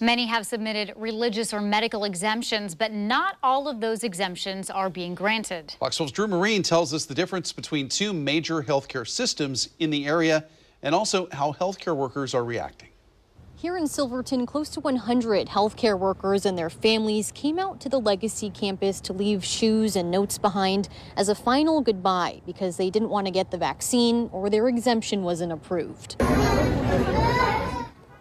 Many have submitted religious or medical exemptions, but not all of those exemptions are being granted. Fox 12's Drew Marine tells us the difference between two major healthcare systems in the area and also how healthcare workers are reacting. Here in Silverton, close to 100 healthcare workers and their families came out to the Legacy campus to leave shoes and notes behind as a final goodbye because they didn't want to get the vaccine or their exemption wasn't approved.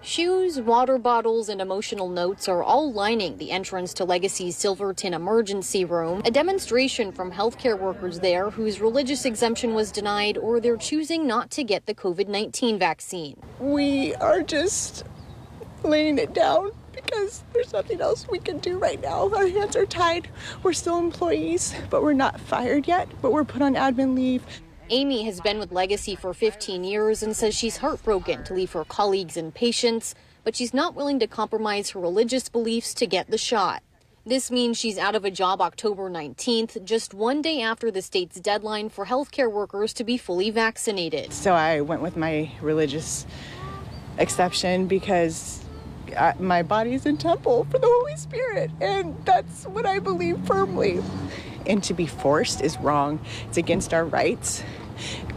Shoes, water bottles, and emotional notes are all lining the entrance to Legacy's Silverton emergency room, a demonstration from healthcare workers there whose religious exemption was denied or they're choosing not to get the COVID-19 vaccine. We are just laying it down because there's nothing else we can do right now. Our hands are tied. We're still employees, but we're not fired yet, but we're put on admin leave. Amy has been with Legacy for 15 years and says she's heartbroken to leave her colleagues and patients, but she's not willing to compromise her religious beliefs to get the shot. This means she's out of a job October 19th, just one day after the state's deadline for healthcare workers to be fully vaccinated. So I went with my religious exception because my body is a temple for the Holy Spirit, and that's what I believe firmly. And to be forced is wrong. It's against our rights.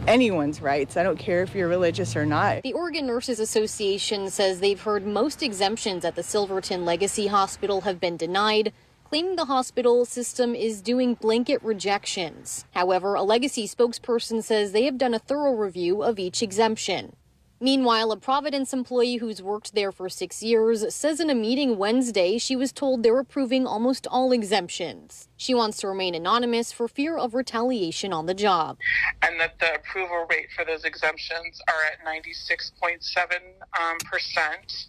Anyone's rights. I don't care if you're religious or not. The Oregon Nurses Association says they've heard most exemptions at the Silverton Legacy Hospital have been denied, claiming the hospital system is doing blanket rejections. However, a Legacy spokesperson says they have done a thorough review of each exemption. Meanwhile, a Providence employee who's worked there for 6 years says in a meeting Wednesday she was told they're approving almost all exemptions. She wants to remain anonymous for fear of retaliation on the job. And that the approval rate for those exemptions are at 96.7%,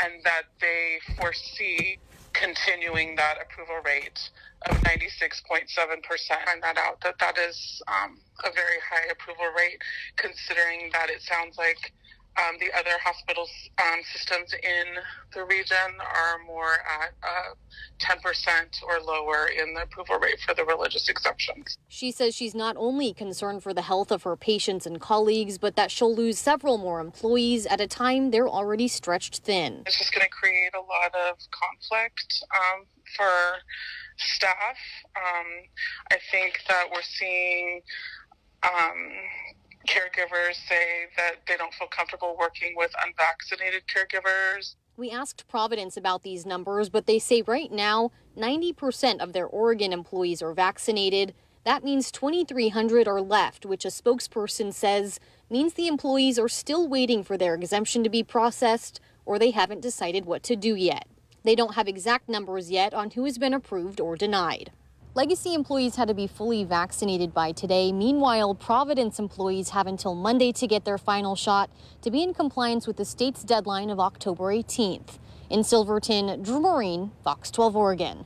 and that they foresee continuing that approval rate of 96.7%. Find that out, that is a very high approval rate, considering that it sounds like the other hospital systems in the region are more at 10% or lower in the approval rate for the religious exemptions. She says she's not only concerned for the health of her patients and colleagues, but that she'll lose several more employees at a time they're already stretched thin. It's just going to create a lot of conflict for staff. I think that we're seeing caregivers say that they don't feel comfortable working with unvaccinated caregivers. We asked Providence about these numbers, but they say right now 90% of their Oregon employees are vaccinated. That means 2,300 are left, which a spokesperson says means the employees are still waiting for their exemption to be processed, or they haven't decided what to do yet. They don't have exact numbers yet on who has been approved or denied. Legacy employees had to be fully vaccinated by today. Meanwhile, Providence employees have until Monday to get their final shot to be in compliance with the state's deadline of October 18th. In Silverton, Drew Marine, Fox 12 Oregon.